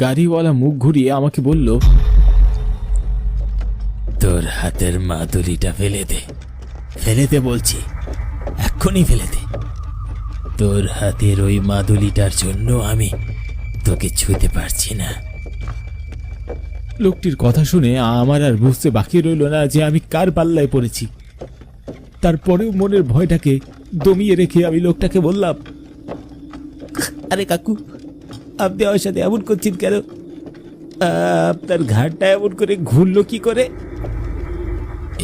গাড়িওয়ালা মুখ ঘুরিয়ে আমাকে বলল, তোর হাতের মাদুলিটা ফেলে দে, ফেলে দে বলছি, এক্ষুনি ফেলে দে। তোর হাতের ওই মাদুলিটার জন্য আমি তোকে ছুঁতে পারছি না। লোকটির কথা শুনে আমার আর বুঝতে বাকি রইল না যে আমি কার পাল্লায় পড়েছি। তারপরেও মনের ভয়টাকে দমিয়ে রেখে আমি লোকটাকে বললাম, আরে কাকু, আপনি আমার সাথে এমন করছেন কেন? আপনার ঘাড়টা এমন করে ঘুরলো কি করে?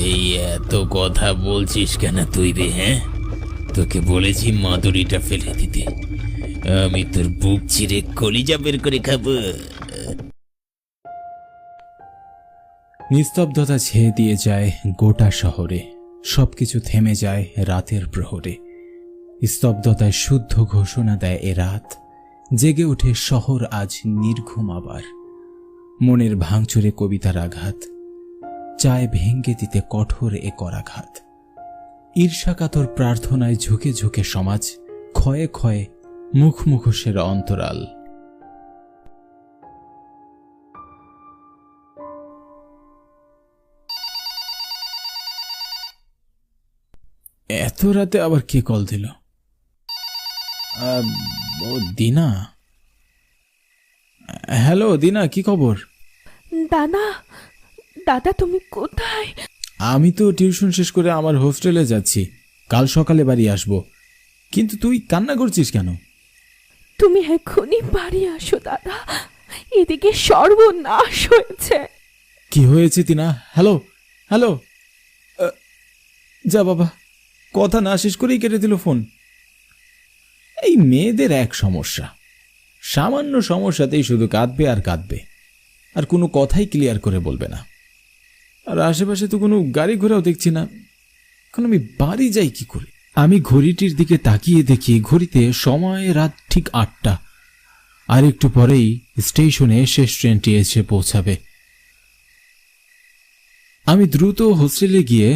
এই এত কথা বলছিস কেন তুই রে? হ্যাঁ, তোকে বলেছি মাদুরিটা ফেলে দিতে, আমি তোর বুক চিরে কলিজা বের করে খাবো। নিস্তব্ধতা ছেয়ে দিয়ে যায় গোটা শহরে, সবকিছু থেমে যায় রাতের প্রহরে। স্তব্ধতায় শুদ্ধ ঘোষণা দেয় এ রাত, জেগে ওঠে শহর আজ নির্ঘুম আবার। মনের ভাঙচুরে কবিতার আঘাত চায় ভেঙ্গে দিতে কঠোর এ করাঘাত। ঈর্ষাকাতর প্রার্থনায় ঝুঁকে ঝুঁকে সমাজ, ক্ষয়ে ক্ষয়ে মুখ মুখোশের অন্তরাল। এত রাতে আবার কে কল দিল? ও দিনা। হ্যালো দিনা, কি খবর? দাদা, দাদা তুমি কোথায়? আমি তো টিউশন শেষ করে আমার হোস্টেলে যাচ্ছি, কাল সকালে বাড়ি আসব। কিন্তু তুই কান্না করছিস কেন? তুমি এক্ষুনি বাড়ি আসো দাদা, এদিকে সর্বনাশ হয়েছে। কি হয়েছে দিনা? Hello hello. যা বাবা, কথা না শেষ করেই কেটে দিল ফোন। এই মেয়েদের এক সমস্যা, সামান্য সমস্যাতেই শুধু কাঁদবে আর কাঁদবে, আর কোনো কথাই ক্লিয়ার করে বলবে না। আর আশেপাশে তো কোনো গাড়ি ঘোড়াও দেখছি না, এখন আমি বাড়ি যাই কি করে? আমি ঘড়িটির দিকে তাকিয়ে দেখি ঘড়িতে সময় রাত ঠিক ৮টা, আর একটু পরেই স্টেশনে শেষ ট্রেনটি এসে পৌঁছাবে। আমি দ্রুত হোস্টেলে গিয়ে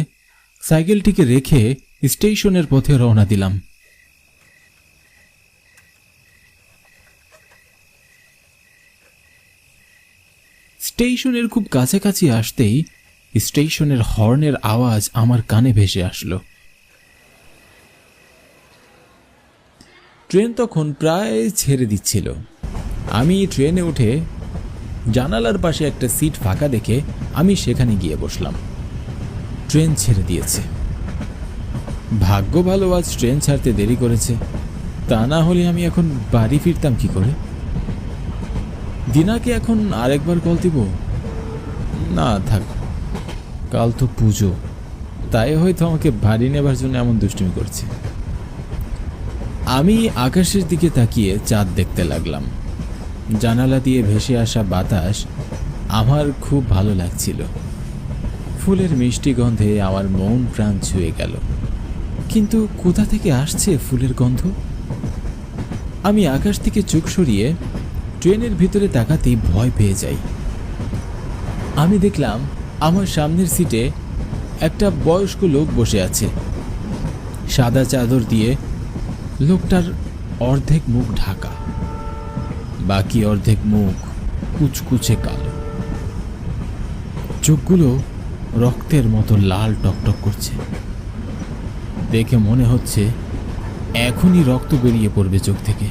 সাইকেলটিকে রেখে স্টেশনের পথে রওনা দিলাম। স্টেশনের খুব কাছাকাছি আসতেই স্টেশনের হর্নের আওয়াজ আমার কানে ভেসে আসলো। ট্রেন তখন প্রায় ছেড়ে দিচ্ছিল। আমি ট্রেনে উঠে জানালার পাশে একটা সিট ফাঁকা দেখে আমি সেখানে গিয়ে বসলাম। ট্রেন ছেড়ে দিয়েছে। ভাগ্য ভালো আজ ট্রেন ছাড়তে দেরি করেছে, তা না হলে আমি এখন বাড়ি ফিরতাম কি করে? দিনাকে এখন আরেকবার কল দিব? না থাক, কাল তো পুজো, তাই হয়তো আমাকে বাড়ি নেবার জন্য এমন দুষ্টুমি করছে। আমি আকাশের দিকে তাকিয়ে চাঁদ দেখতে লাগলাম। জানালা দিয়ে ভেসে আসা বাতাস আমার খুব ভালো লাগছিল। ফুলের মিষ্টি গন্ধে আমার মন প্রাণ ছুঁয়ে গেল। কিন্তু কোথা থেকে আসছে ফুলের গন্ধ? আমি আকাশ থেকে চোখ সরিয়ে ট্রেনের ভিতরে তাকাতেই ভয় পেয়ে যাই। আমি দেখলাম আমার সামনের সিটে একটা বয়স্ক লোক বসে আছে। সাদা চাদর দিয়ে লোকটার অর্ধেক মুখ ঢাকা, বাকি অর্ধেক মুখ কুচকুচে কালো। চোখগুলো রক্তের মতো লাল টকটক করছে। দেখে মনে হচ্ছে এখনই রক্ত বেরিয়ে পড়বে চোখ থেকে।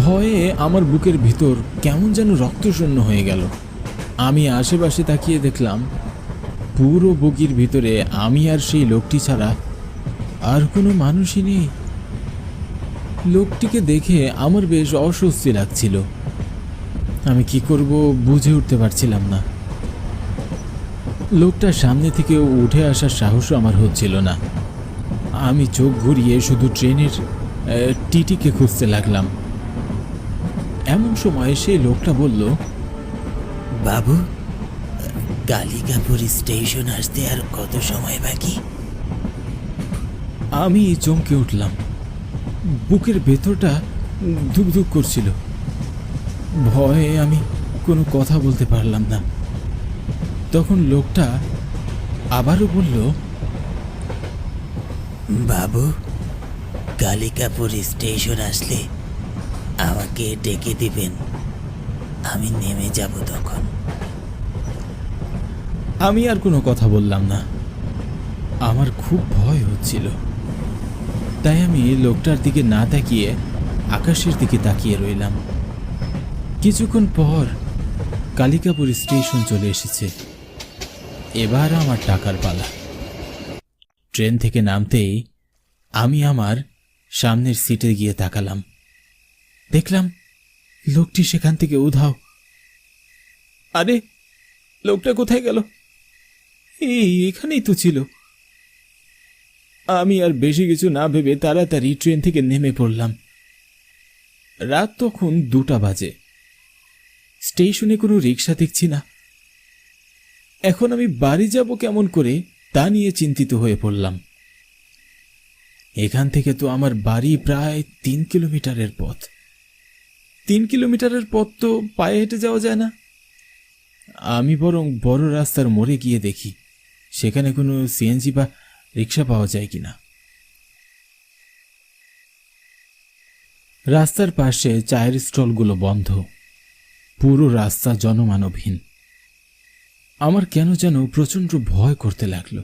ভয়ে আমার বুকের ভিতর কেমন যেন রক্তশূন্য হয়ে গেল। আমি আশেপাশে তাকিয়ে দেখলাম পুরো বগির ভিতরে আমি আর সেই লোকটি ছাড়া আর কোনো মানুষই নেই। লোকটিকে দেখে আমার বেশ অস্বস্তি লাগছিল। আমি কি করব বুঝে উঠতে পারছিলাম না। লোকটার সামনে থেকে উঠে আসার সাহসও আমার হচ্ছিল না। আমি চোখ ঘুরিয়ে শুধু ট্রেনের টিটিকে খুঁজতে লাগলাম। এমন সময় সেই লোকটা বলল, বাবু, কালিকাপুর স্টেশন আসতে আর কত সময় বাকি? আমি চমকে উঠলাম। বুকের ভেতরটা ধুকধুক করছিল। ভয়ে আমি কোনো কথা বলতে পারলাম না। তখন লোকটা আবারও বলল, বাবু, কালিকাপুর স্টেশন আসলে আমাকে আমাকে ডেকে দিবেন, আমি নেমে যাব তখন। আমি আর কোনো কথা বললাম না। আমার খুব ভয় হচ্ছিল, তাই আমি লোকটার দিকে না তাকিয়ে আকাশের দিকে তাকিয়ে রইলাম। কিছুক্ষণ পর কালিকাপুর স্টেশন চলে এসেছে। এবার আমার টাকার পালা। ট্রেন থেকে নামতেই আমি আমার সামনের সিটে গিয়ে তাকালাম। দেখলাম লোকটি সেখান থেকে উধাও। আরে, লোকটা কোথায় গেল? এখানেই তো ছিল। আমি আর বেশি কিছু না ভেবে তাড়াতাড়ি ট্রেন থেকে নেমে পড়লাম। রাত তখন 2টা বাজে। স্টেশনে কোনো রিক্সা দেখছি না। এখন আমি বাড়ি যাব কেমন করে তা নিয়ে চিন্তিত হয়ে পড়লাম। এখান থেকে তো আমার বাড়ি প্রায় 3 কিলোমিটারের পথ। 3 কিলোমিটারের পথ তো পায়ে হেঁটে যাওয়া যায় না। আমি বরং বড় রাস্তার মোড়ে গিয়ে দেখি সেখানে কোনো সিএনজি বা রিক্সা পাওয়া যায় কিনা। রাস্তার পাশে চায়ের স্টলগুলো বন্ধ। পুরো রাস্তা জনমানবহীন। আমার কেন যেন প্রচণ্ড ভয় করতে লাগলো।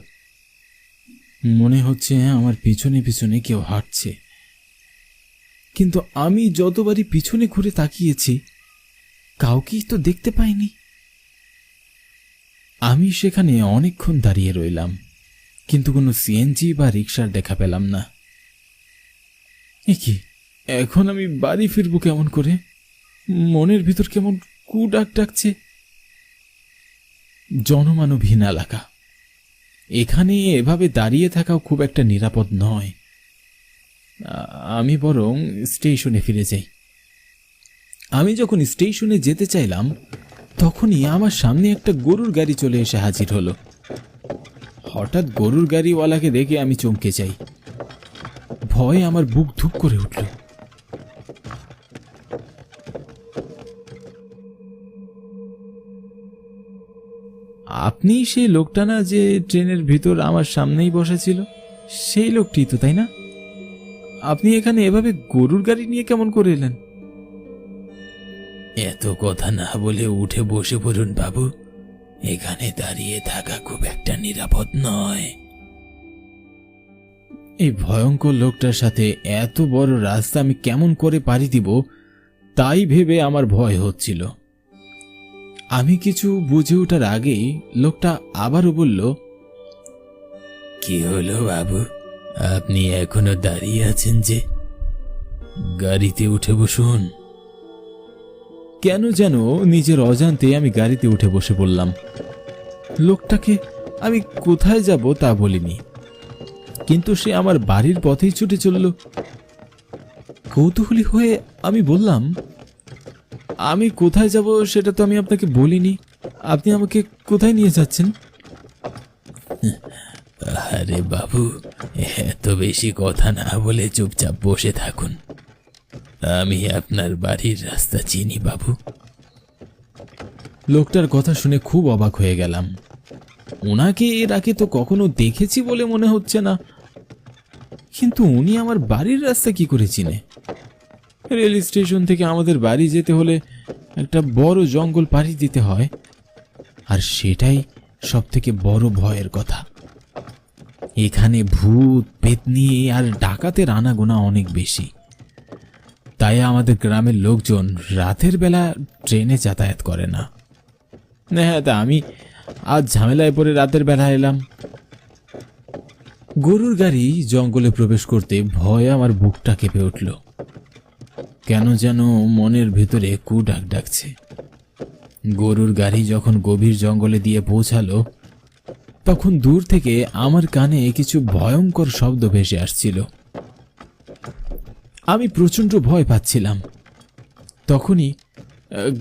মনে হচ্ছে আমার পিছনে পিছনে কেউ হাঁটছে, কিন্তু আমি যতবারই পিছনে ঘুরে তাকিয়েছি কাউকেই তো দেখতে পাইনি। আমি সেখানে অনেকক্ষণ দাঁড়িয়ে রইলাম, কিন্তু কোনো সিএনজি বা রিক্সার দেখা পেলাম না। কি, এখন আমি বাড়ি ফিরবো কেমন করে? মনের ভিতর কেমন কু ডাক ডাকছে। জনমানবহীন এলাকা, এখানে এভাবে দাঁড়িয়ে থাকাও খুব একটা নিরাপদ নয়। আমি বরং স্টেশনে ফিরে যাই। আমি যখন স্টেশনে যেতে চাইলাম তখনই আমার সামনে একটা গরুর গাড়ি চলে এসে হাজির হলো। হঠাৎ গরুর গাড়িওয়ালাকে দেখে আমি চমকে যাই। ভয়ে আমার বুক ধুক করে উঠল। আপনি সেই লোকটা না যে ট্রেনের ভিতর আমার সামনেই বসেছিল? সেই লোকটি তো, তাই না? আপনি এখানে এভাবে গরুর গাড়ি নিয়ে কেমন করে এলেন? এত কথা না বলে উঠে বসে পড়ুন বাবু, এখানে দাঁড়িয়ে থাকা খুব একটা নিরাপদ নয়। এই ভয়ঙ্কর লোকটার সাথে এত বড় রাস্তা আমি কেমন করে পাড়ি দিব তাই ভেবে আমার ভয় হচ্ছিল। আমি কিছু বুঝে ওঠার আগেই লোকটা আবারও বলল, কি হলো বাবু, আপনি এখনো দাঁড়িয়ে আছেন যে? গাড়িতে উঠে বসুন। কেন যেন নিজের অজান্তে আমি গাড়িতে উঠে বসে পড়লাম। লোকটাকে আমি কোথায় যাব তা বলিনি, কিন্তু সে আমার বাড়ির পথেই ছুটে চলল। কৌতূহলী হয়ে আমি বললাম, আমি কোথায় যাব সেটা তো আমি আপনাকে বলিনি। আপনি আমাকে কোথায় নিয়ে যাচ্ছেন? আরে বাবু, এত বেশি কথা না বলে চুপচাপ বসে থাকুন। আমি আপনার বাড়ির রাস্তা চিনি বাবু। লোকটার কথা শুনে খুব অবাক হয়ে গেলাম। ওনাকে এর আগে তো কখনো দেখেছি বলে মনে হচ্ছে না, কিন্তু উনি আমার বাড়ির রাস্তা কি করে চিনে? রেল স্টেশন থেকে আমাদের বাড়ি যেতে হলে একটা বড় জঙ্গল পাড়ি দিতে হয়, আর সেটাই সব থেকে বড় ভয়ের কথা। এখানে ভূত, পেতনি আর ডাকাতের আনাগোনা অনেক বেশি। তাই আমাদের গ্রামের লোকজন রাতের বেলা ট্রেনে যাতায়াত করে না। হ্যাঁ, তা আমি আজ ঝামেলায় পড়ে রাতের বেলা এলাম। গরুর গাড়ি জঙ্গলে প্রবেশ করতে ভয়ে আমার বুকটা কেঁপে উঠল। কেন যেন মনের ভেতরে কু ডাক ডাকছে। গরুর গাড়ি যখন গভীর জঙ্গলে দিয়ে পৌঁছালো তখন দূর থেকে আমার কানে কিছু ভয়ঙ্কর শব্দ ভেসে আসছিল। আমি প্রচণ্ড ভয় পাচ্ছিলাম। তখনই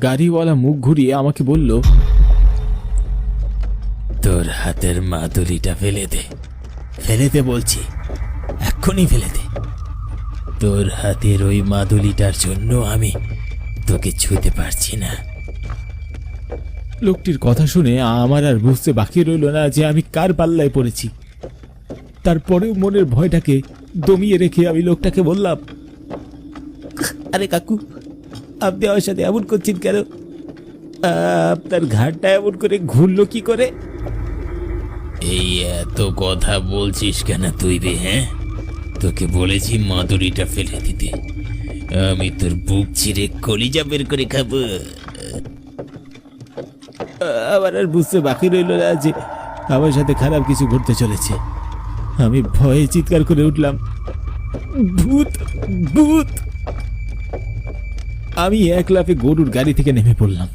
গাড়িওয়ালা মুখ ঘুরিয়ে আমাকে বলল, তোর হাতের মাদুলিটা ফেলে দে, ফেলে দে বলছি, এক্ষুনি ফেলে দে। তোর হাতের ওই মাদুলিটার জন্য আমি তোকে ছুঁতে পারছি না। লোকটির কথা শুনে আমার আর বুঝতে বাকি রইল না যে আমি কার পাল্লায় পড়েছি। তারপরেও মনের ভয়টাকে দমিয়ে রেখে আমি লোকটাকে বললাম, আরে কাকু, আপনি আমার সাথে এমন করছেন কেন? আপনার ঘাড়টা এমন করে ঘুরলো কি করে? এই এত কথা বলছিস কেন তুই রে? হ্যাঁ, তোকে বলেছি মাদুরিটা ফেলে দিতে। আমি তোর বুক চিরে কলিজা বের করে খাবো। আমার আর বুঝতে বাকি রইল না যে আমার সাথে খারাপ কিছু ঘটতে চলেছে। আমি ভয়ে চিৎকার করে উঠলাম, ভূত ভূত! আমি এক লাফে গরুর গাড়ি থেকে নেমে পড়লাম।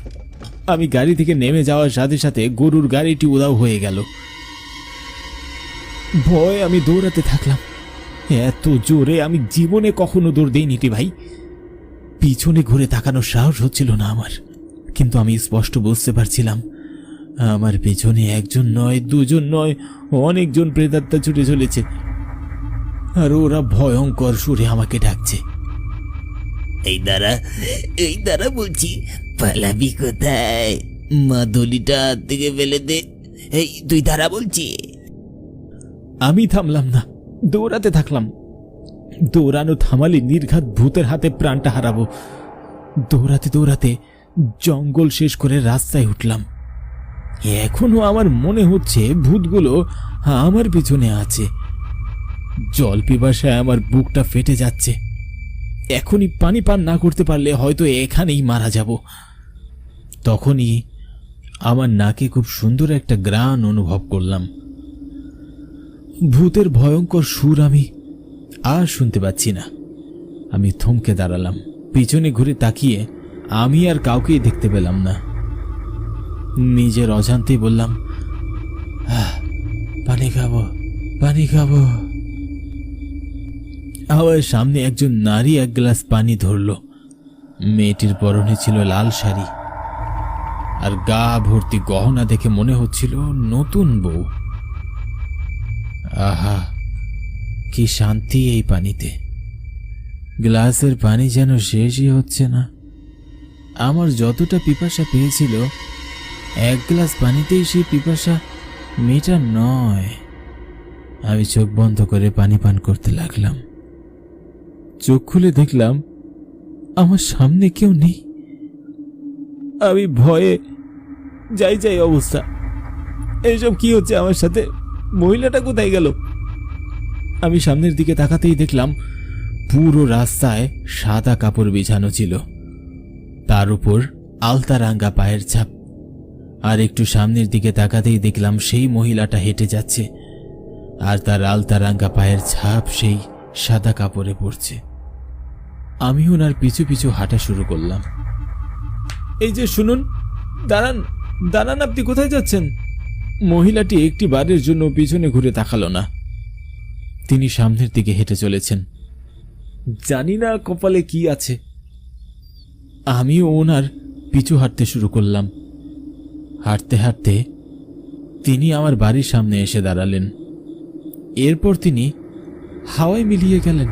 আমি গাড়ি থেকে নেমে যাওয়ার সাথে সাথে গরুর গাড়িটি উধাও হয়ে গেল। ভয়ে আমি দৌড়াতে থাকলাম। এত জোরে আমি জীবনে কখনো দৌড় দেইনি রে ভাই। পিছনে ঘুরে তাকানোর সাহস হচ্ছিল না আমার, কিন্তু আমি স্পষ্ট বুঝতে পারছিলাম আমার পেছনে একজন নয়, দুজন নয়, অনেকজন প্রেতাত্মা ছুটে চলেছে, আর ওরা ভয়ঙ্কর সুরে আমাকে ডাকছে। এই দাঁড়া বলছি, পালাবি কোথায়? মাদুলিটা হাত থেকে ফেলে দে। এই তুই দাঁড়া বলছি। আমি থামলাম না, দৌড়াতে থাকলাম। দৌড়ানো থামালে নির্ঘাত ভূতের হাতে প্রাণটা হারাবো। দৌড়াতে দৌড়াতে জঙ্গল শেষ করে রাস্তায় উঠলাম। এখনো আমার মনে হচ্ছে ভূতগুলো আমার পিছনে আছে। জল পিপাসায় আমার বুকটা ফেটে যাচ্ছে। এখনই পানি পান না করতে পারলে হয়তো এখানেই মারা যাব। তখনই আমার নাকে খুব সুন্দর একটা গ্রাণ অনুভব করলাম। ভূতের ভয়ঙ্কর সুর আমি আর শুনতে পাচ্ছি না। আমি থমকে দাঁড়ালাম। পিছনে ঘুরে তাকিয়ে আমি আর কাউকেই দেখতে পেলাম না। নিজের অজান্তেই বললাম, পানি খাবো, পানি খাবো। আমার সামনে একজন নারী এক গ্লাস পানি ধরল। মেয়েটির পরনে ছিল লাল শাড়ি, আর গা ভর্তি গহনা দেখে মনে হচ্ছিল নতুন বউ। আহা, কি শান্তি এই পানিতে! গ্লাসের পানি যেন শেষই হচ্ছে না। আমার যতটা পিপাসা পেয়েছিল, এক গ্লাস পানিতেই সেই পিপাসা মেটা নয়। আমি চোখ বন্ধ করে পানি পান করতে লাগলাম। চোখ খুলে দেখলাম আমার সামনে কেউ নেই। আমি ভয়ে যাই অবস্থা। এইসব কি হচ্ছে আমার সাথে? মহিলাটা কোথায় গেল? আমি সামনের দিকে তাকাতেই দেখলাম পুরো রাস্তায় সাদা কাপড় বিছানো ছিল, তার উপর আলতা রাঙ্গা পায়ের ছাপ। আর একটু সামনের দিকে তাকাতেই দেখলাম সেই মহিলাটা হেঁটে যাচ্ছে, আর তার আলতা রাঙ্গা পায়ের ছাপ সেই সাদা কাপড়ে পড়ছে। আমি ওনার পিছু পিছু হাঁটা শুরু করলাম। এই যে শুনুন, দাঁড়ান দাঁড়ান, আপনি কোথায় যাচ্ছেন? মহিলাটি একটি বারের জন্য পিছনে ঘুরে তাকালো না। তিনি সামনের দিকে হেঁটে চলেছেন। জানি না কপালে কি আছে। আমিও ওনার পিছু হাঁটতে শুরু করলাম। হাঁটতে হাঁটতে তিনি আমার বাড়ির সামনে এসে দাঁড়ালেন। এরপর তিনি হাওয়ায় মিলিয়ে গেলেন।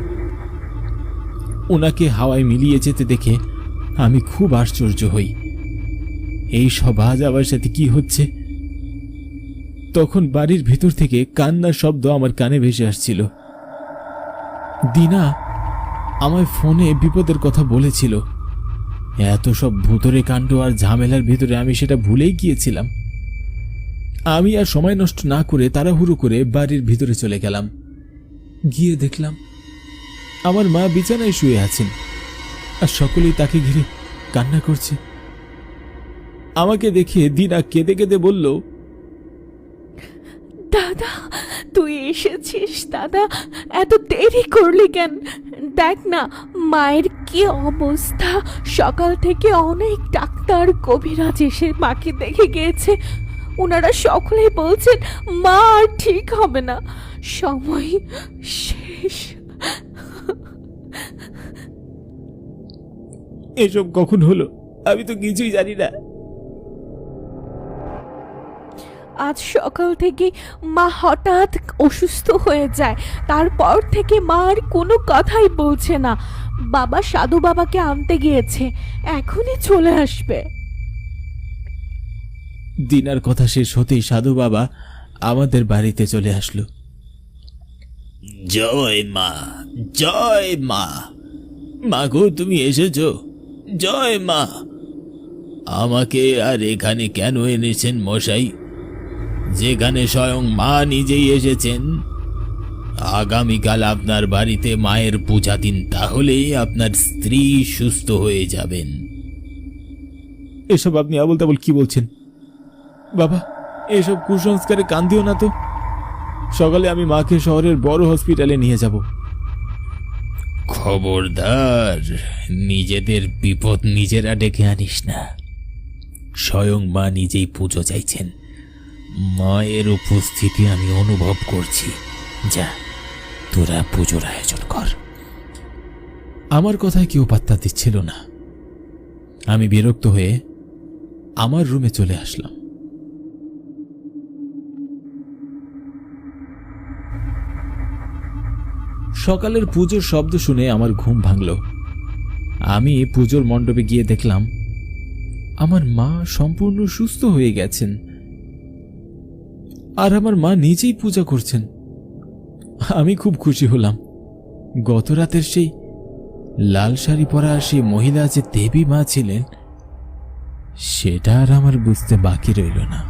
ওনাকে হাওয়ায় মিলিয়ে যেতে দেখে আমি খুব আশ্চর্য হই। এই সব আজ আমার সাথে কি হচ্ছে? তখন বাড়ির ভেতর থেকে কান্নার শব্দ আমার কানে ভেসে আসছিল। দিনা আমায় ফোনে বিপদের কথা বলেছিল। এত সব ভূতরে কাণ্ড আর ঝামেলার ভিতরে আমি সেটা ভুলেই গিয়েছিলাম। আমি আর সময় নষ্ট না করে তাড়াহুড়ো করে বাড়ির ভিতরে চলে গেলাম। গিয়ে দেখলাম আমার মা বিছানায় শুয়ে আছেন, আর সকলেই তাকে ঘিরে কান্না করছে। আমাকে দেখে দিনা কেঁদে কেঁদে বলল, দাদা, তুই এসেছিস? দাদা, এত দেরি করলি কেন? দেখ না মায়ের কি অবস্থা। সকাল থেকে অনেক ডাক্তার কবিরাজ এসে মাকে দেখে গিয়েছে। ওনারা সকলেই বলছেন মা আর ঠিক হবে না, সময় শেষ। এসব কখন হলো? আমি তো কিছুই জানি না। আজ সকাল থেকে মা হঠাৎ অসুস্থ হয়ে যায়। তারপর থেকে মা আর কোনো কথাই বলছে না। বাবা সাধু বাবাকে আনতে গিয়েছে, এখনই চলে আসবে। দিনার কথা শেষ হতেই সাধু বাবা আমাদের বাড়িতে চলে আসলো। জয় মা, জয় মা। মা গো, তুমি এসেছো? জয় মা। আমাকে আর এখানে কেন এনেছেন মশাই, যেখানে স্বয়ং মা নিজেই এসেছেন? আগামীকাল আপনার বাড়িতে মায়ের পূজা দিন, তাহলেই আপনার স্ত্রী সুস্থ হয়ে যাবেন। এসব আপনি আবল তাবল কি বলছেন? বাবা, এসব কুসংস্কারে কান দিও না তো। সকালে আমি মাকে শহরের বড় হসপিটালে নিয়ে যাব। খবরদার, নিজেদের বিপদ নিজেরা ডেকে আনিস না। স্বয়ং মা নিজেই পুজো চাইছেন, মায়ের উপস্থিতি আমি অনুভব করছি। যা, তোরা পুজোর আয়োজন কর। আমার কথায় কেউ পাত্তা দিচ্ছিল না। আমি বিরক্ত হয়ে আমার রুমে চলে আসলাম। সকালের পুজোর শব্দ শুনে আমার ঘুম ভাঙল। আমি পুজোর মণ্ডপে গিয়ে দেখলাম আমার মা সম্পূর্ণ সুস্থ হয়ে গেছেন, আর আমার মা নিজেই পূজা করছেন। আমি খুব খুশি হলাম। গত রাতের সেই লাল শাড়ি পরা সেই মহিলা যে দেবী মা ছিলেন, সেটা আর আমার বুঝতে বাকি রইল না।